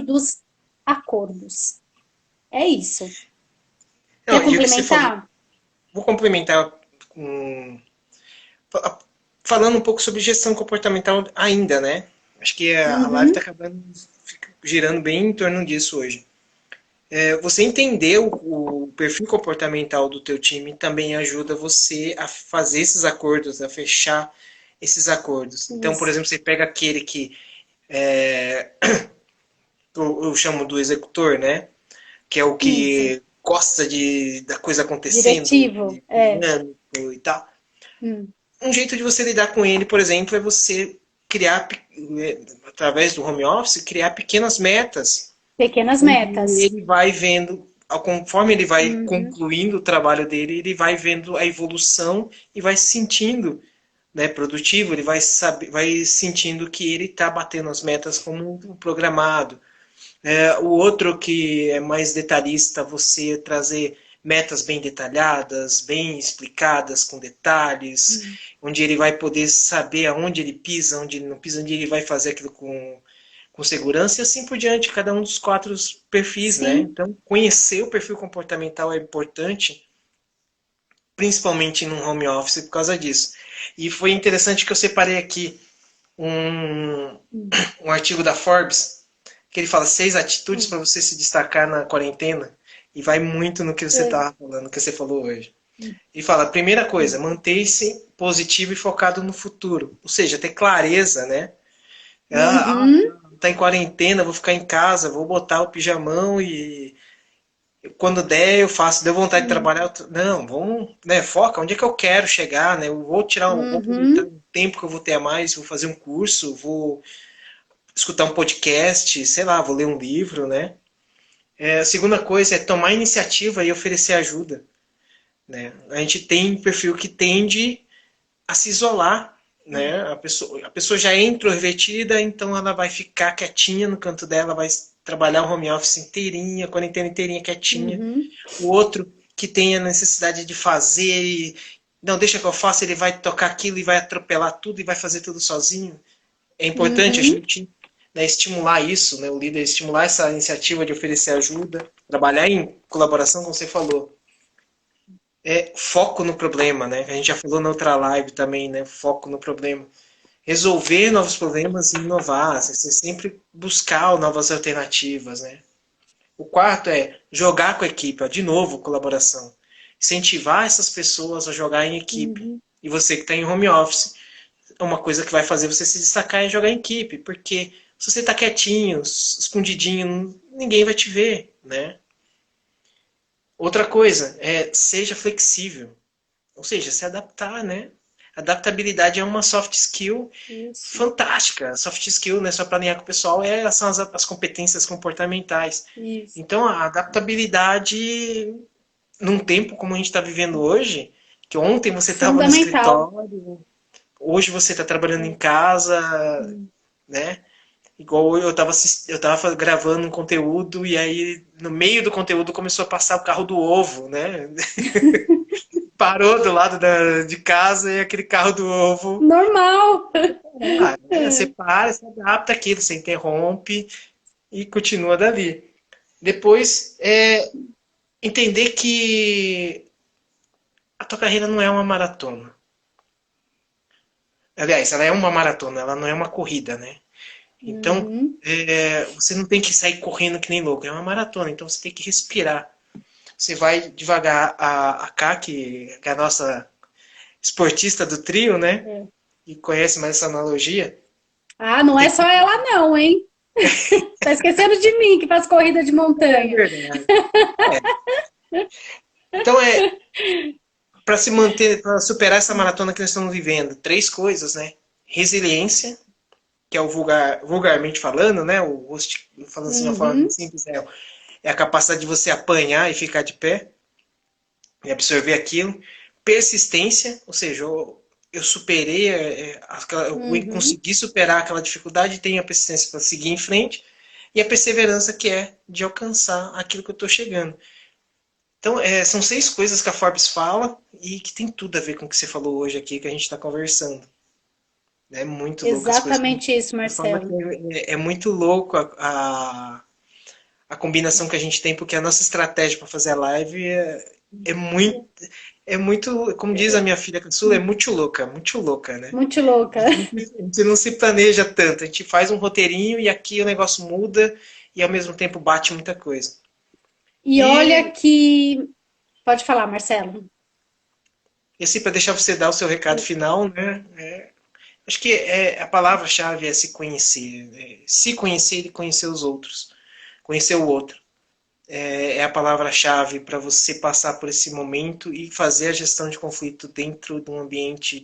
Speaker 3: dos acordos. É isso.
Speaker 2: Não,
Speaker 3: Quer complementar?
Speaker 2: Vou complementar falando um pouco sobre gestão comportamental ainda, né? Acho que a live está acabando girando bem em torno disso hoje. Você entender o perfil comportamental do teu time também ajuda você a fazer esses acordos, a fechar esses acordos. Isso. Então, por exemplo, você pega aquele que eu chamo do executor, né? Que é o que gosta da coisa acontecendo.
Speaker 3: Diretivo,
Speaker 2: e tal. Um jeito de você lidar com ele, por exemplo, é você criar, através do home office, criar pequenas metas.
Speaker 3: Pequenas metas.
Speaker 2: E ele vai vendo, conforme ele vai concluindo o trabalho dele, ele vai vendo a evolução e vai se sentindo, né, produtivo, ele vai sentindo que ele está batendo as metas como programado. O outro que é mais detalhista, você trazer metas bem detalhadas, bem explicadas, com detalhes, onde ele vai poder saber aonde ele pisa, onde ele não pisa, onde ele vai fazer aquilo com segurança e assim por diante, cada um dos 4 perfis, né? Então, conhecer o perfil comportamental é importante, principalmente no home office, por causa disso. E foi interessante que eu separei aqui um artigo da Forbes, que ele fala 6 atitudes para você se destacar na quarentena, e vai muito no que você estava falando, no que você falou hoje. E fala, primeira coisa, manter-se positivo e focado no futuro. Ou seja, ter clareza, né? Tá em quarentena, vou ficar em casa, vou botar o pijamão e quando der eu faço, deu vontade de trabalhar, não, vamos, né, foca, onde é que eu quero chegar, né? Eu vou tirar vou aproveitar um tempo que eu vou ter a mais, vou fazer um curso, vou escutar um podcast, sei lá, vou ler um livro, né? A segunda coisa é tomar iniciativa e oferecer ajuda, né? A gente tem perfil que tende a se isolar, né? A pessoa já é introvertida, então ela vai ficar quietinha no canto dela, vai trabalhar o home office inteirinha, a quarentena inteirinha quietinha. O outro que tem a necessidade de fazer, não, deixa que eu faça, ele vai tocar aquilo e vai atropelar tudo e vai fazer tudo sozinho. É importante a gente, né, estimular isso, né, o líder estimular essa iniciativa de oferecer ajuda, trabalhar em colaboração, como você falou. Foco no problema, né? A gente já falou na outra live também, né? Foco no problema. Resolver novos problemas e inovar. Você sempre buscar novas alternativas, né? O quarto é jogar com a equipe. Ó, de novo, colaboração. Incentivar essas pessoas a jogar em equipe. E você que está em home office, uma coisa que vai fazer você se destacar é jogar em equipe. Porque se você está quietinho, escondidinho, ninguém vai te ver, né? Outra coisa, seja flexível. Ou seja, se adaptar, né? Adaptabilidade é uma soft skill fantástica. Soft skill, né, só para alinhar com o pessoal, são as competências comportamentais. Isso. Então, a adaptabilidade, num tempo como a gente está vivendo hoje, que ontem você estava no escritório, hoje você está trabalhando em casa, né? Igual eu tava gravando um conteúdo e aí no meio do conteúdo começou a passar o carro do ovo, né? Parou do lado de casa e aquele carro do ovo.
Speaker 3: Normal.
Speaker 2: Você para, você adapta aquilo, você interrompe e continua dali. Depois, entender que a tua carreira não é uma maratona. Aliás, ela é uma maratona, ela não é uma corrida, né? Então, você não tem que sair correndo que nem louco, é uma maratona, então você tem que respirar. Você vai devagar. A Ká, que é a nossa esportista do trio, né? E conhece mais essa analogia.
Speaker 3: Ah, não é só ela não, hein? Tá esquecendo de mim, que faz corrida de montanha.
Speaker 2: É verdade. Então, para se manter, para superar essa maratona que nós estamos vivendo, 3 coisas, né? Resiliência, que é o vulgarmente falando, né? Falando assim de uma forma bem simples, é a capacidade de você apanhar e ficar de pé e absorver aquilo. Persistência, ou seja, eu superei, eu consegui superar aquela dificuldade e tenho a persistência para seguir em frente. E a perseverança, que é de alcançar aquilo que eu estou chegando. Então, são 6 coisas que a Forbes fala e que tem tudo a ver com o que você falou hoje aqui, que a gente está conversando. É muito louco as coisas.
Speaker 3: Exatamente isso, Marcelo.
Speaker 2: É muito louco a combinação que a gente tem, porque a nossa estratégia para fazer a live é muito, como diz a minha filha caçula, é muito louca, né?
Speaker 3: Muito louca.
Speaker 2: A gente não se planeja tanto, a gente faz um roteirinho e aqui o negócio muda e ao mesmo tempo bate muita coisa.
Speaker 3: E olha que... Pode falar, Marcelo.
Speaker 2: E assim, para deixar você dar o seu recado final, né? Acho que a palavra-chave é se conhecer. Se conhecer e conhecer os outros. Conhecer o outro. É a palavra-chave para você passar por esse momento e fazer a gestão de conflito dentro de um ambiente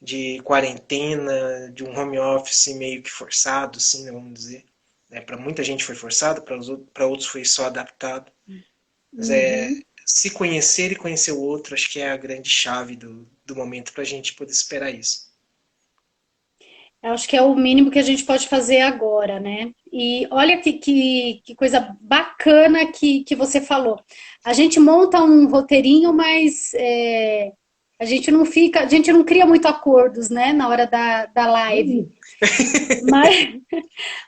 Speaker 2: de quarentena, de um home office meio que forçado, assim, vamos dizer. Para muita gente foi forçado, para outros foi só adaptado. Mas se conhecer e conhecer o outro, acho que é a grande chave do momento para a gente poder esperar isso.
Speaker 3: Acho que é o mínimo que a gente pode fazer agora, né? E olha que coisa bacana que você falou. A gente monta um roteirinho, mas a gente não cria muito acordos, né, na hora da live.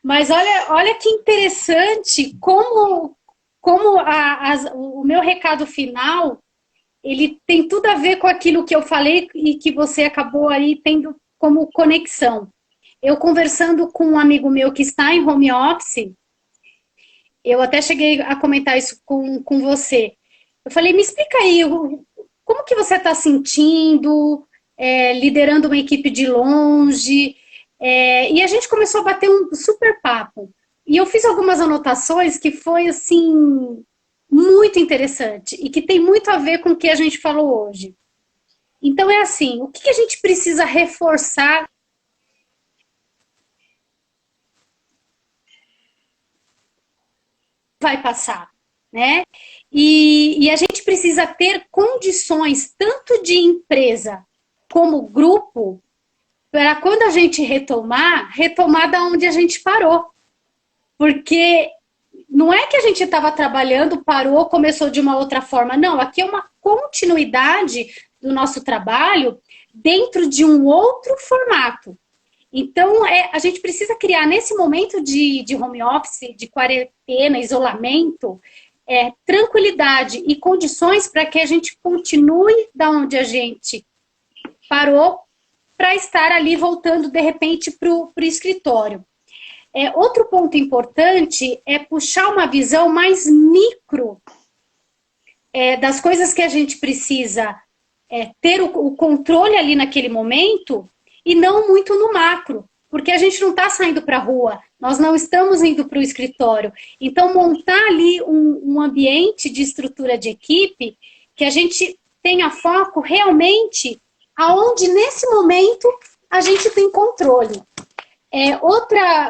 Speaker 3: Mas olha que interessante como o meu recado final, ele tem tudo a ver com aquilo que eu falei e que você acabou aí tendo como conexão. Eu conversando com um amigo meu que está em home office, eu até cheguei a comentar isso com você. Eu falei, me explica aí, como que você está sentindo, liderando uma equipe de longe? E a gente começou a bater um super papo. E eu fiz algumas anotações que foi, assim, muito interessante e que tem muito a ver com o que a gente falou hoje. Então, é assim, o que a gente precisa reforçar vai passar, né? E a gente precisa ter condições, tanto de empresa como grupo, para quando a gente retomar da onde a gente parou. Porque não é que a gente estava trabalhando, parou, começou de uma outra forma. Não, aqui é uma continuidade do nosso trabalho dentro de um outro formato. Então, a gente precisa criar, nesse momento de home office, de quarentena, isolamento, tranquilidade e condições para que a gente continue da onde a gente parou para estar ali voltando, de repente, para o escritório. Outro ponto importante é puxar uma visão mais micro das coisas que a gente precisa ter o controle ali naquele momento e não muito no macro, porque a gente não está saindo para a rua, nós não estamos indo para o escritório. Então, montar ali um ambiente de estrutura de equipe que a gente tenha foco realmente aonde, nesse momento, a gente tem controle.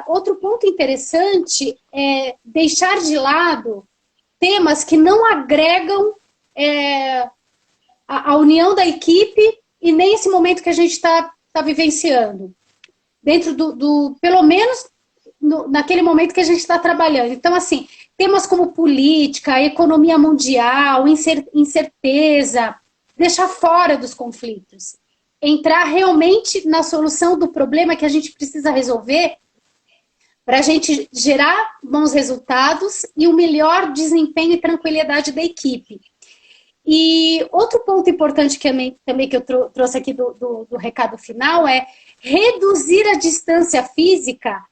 Speaker 3: Outro ponto interessante é deixar de lado temas que não agregam a união da equipe e nem esse momento que a gente está vivenciando. Dentro pelo menos naquele momento que a gente está trabalhando. Então, assim, temas como política, economia mundial, incerteza, deixar fora dos conflitos. Entrar realmente na solução do problema que a gente precisa resolver para a gente gerar bons resultados e um melhor desempenho e tranquilidade da equipe. E outro ponto importante também que eu trouxe aqui do recado final é reduzir a distância física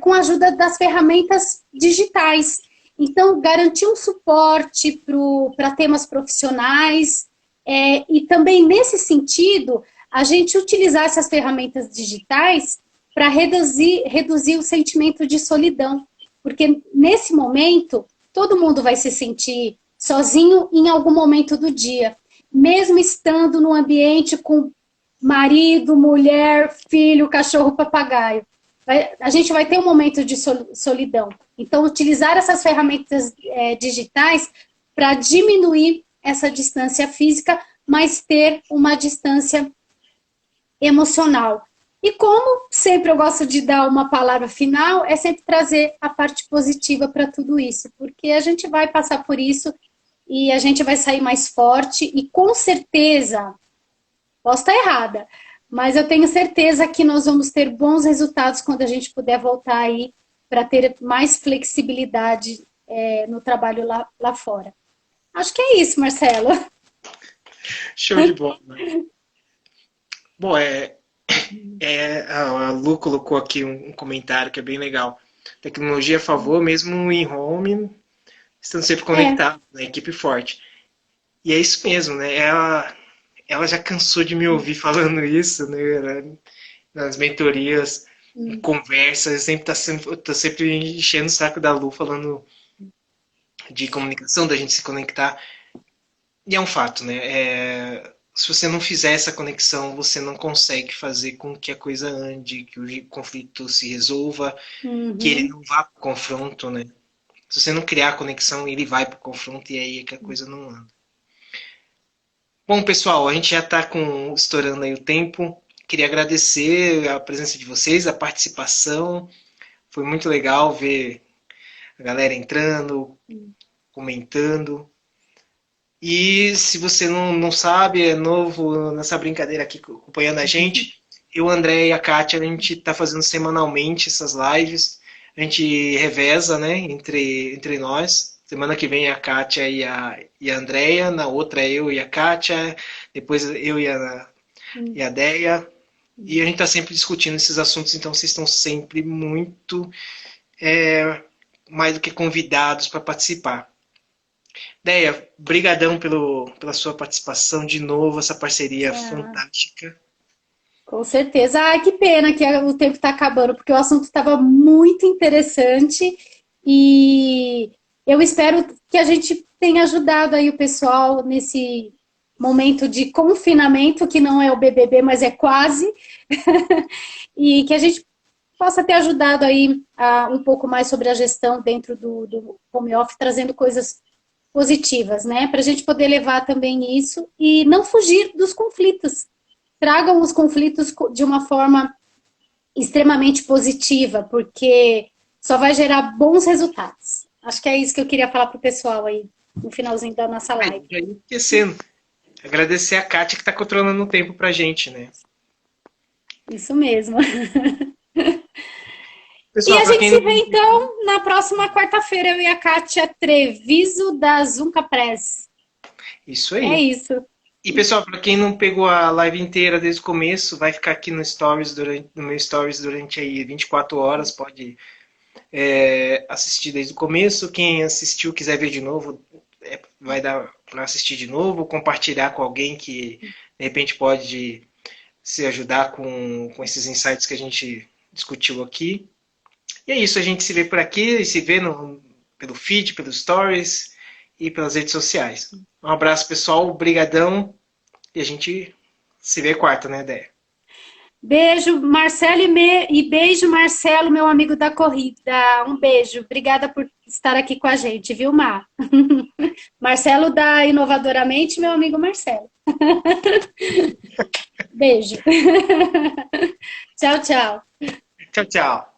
Speaker 3: com a ajuda das ferramentas digitais. Então, garantir um suporte para temas profissionais e também, nesse sentido, a gente utilizar essas ferramentas digitais para reduzir o sentimento de solidão. Porque, nesse momento, todo mundo vai se sentir sozinho em algum momento do dia. Mesmo estando num ambiente com marido, mulher, filho, cachorro, papagaio. A gente vai ter um momento de solidão. Então, utilizar essas ferramentas digitais para diminuir essa distância física, mas ter uma distância emocional. E como sempre eu gosto de dar uma palavra final, é sempre trazer a parte positiva para tudo isso, porque a gente vai passar por isso e a gente vai sair mais forte e com certeza, posso estar errada, mas eu tenho certeza que nós vamos ter bons resultados quando a gente puder voltar aí para ter mais flexibilidade no trabalho lá fora. Acho que é isso, Marcelo.
Speaker 2: Show de bola. Bom, a Lu colocou aqui um comentário que é bem legal. Tecnologia a favor, mesmo em home, estando sempre conectados, né? Equipe forte. E é isso mesmo, né? Ela já cansou de me ouvir falando isso, né? Nas mentorias, em conversas, tô sempre enchendo o saco da Lu falando de comunicação, da gente se conectar. E é um fato, né? Se você não fizer essa conexão, você não consegue fazer com que a coisa ande, que o conflito se resolva, que ele não vá para o confronto, né? Se você não criar a conexão, ele vai para o confronto e aí é que a coisa não anda. Bom, pessoal, a gente já está estourando aí o tempo. Queria agradecer a presença de vocês, a participação. Foi muito legal ver a galera entrando, comentando. E se você não sabe, é novo nessa brincadeira aqui acompanhando a gente, eu, André e a Kátia, a gente está fazendo semanalmente essas lives. A gente reveza, né, entre nós. Semana que vem a Kátia e a Andréia, na outra eu e a Kátia, depois eu e a Déia. E a gente está sempre discutindo esses assuntos, então vocês estão sempre muito mais do que convidados para participar. Déia, brigadão pela sua participação de novo, essa parceria fantástica.
Speaker 3: Com certeza. Ai, que pena que o tempo está acabando, porque o assunto estava muito interessante e eu espero que a gente tenha ajudado aí o pessoal nesse momento de confinamento, que não é o BBB, mas é quase, e que a gente possa ter ajudado aí um pouco mais sobre a gestão dentro do home office, trazendo coisas positivas, né? Para a gente poder levar também isso e não fugir dos conflitos. Tragam os conflitos de uma forma extremamente positiva, porque só vai gerar bons resultados. Acho que é isso que eu queria falar para o pessoal aí, no finalzinho da nossa live.
Speaker 2: Já ia esquecendo. Agradecer a Kátia que está controlando o tempo para a gente, né?
Speaker 3: Isso mesmo.
Speaker 2: Pessoal,
Speaker 3: e a gente se vê, então, na próxima quarta-feira, eu e a Kátia Treviso, da Zunca Press.
Speaker 2: Isso aí.
Speaker 3: É isso.
Speaker 2: E, pessoal, para quem não pegou a live inteira desde o começo, vai ficar aqui no meu Stories durante aí 24 horas, pode assistir desde o começo. Quem assistiu, quiser ver de novo, vai dar para assistir de novo, compartilhar com alguém que, de repente, pode se ajudar com esses insights que a gente discutiu aqui. E é isso, a gente se vê por aqui e se vê pelo feed, pelos stories e pelas redes sociais. Um abraço, pessoal, brigadão e a gente se vê quarta, né, Déia?
Speaker 3: Beijo, Marcelo, e beijo, Marcelo, meu amigo da corrida. Um beijo, obrigada por estar aqui com a gente, viu, Mar? Marcelo da Inovadoramente, meu amigo Marcelo. Beijo. Tchau, tchau.
Speaker 2: Tchau, tchau.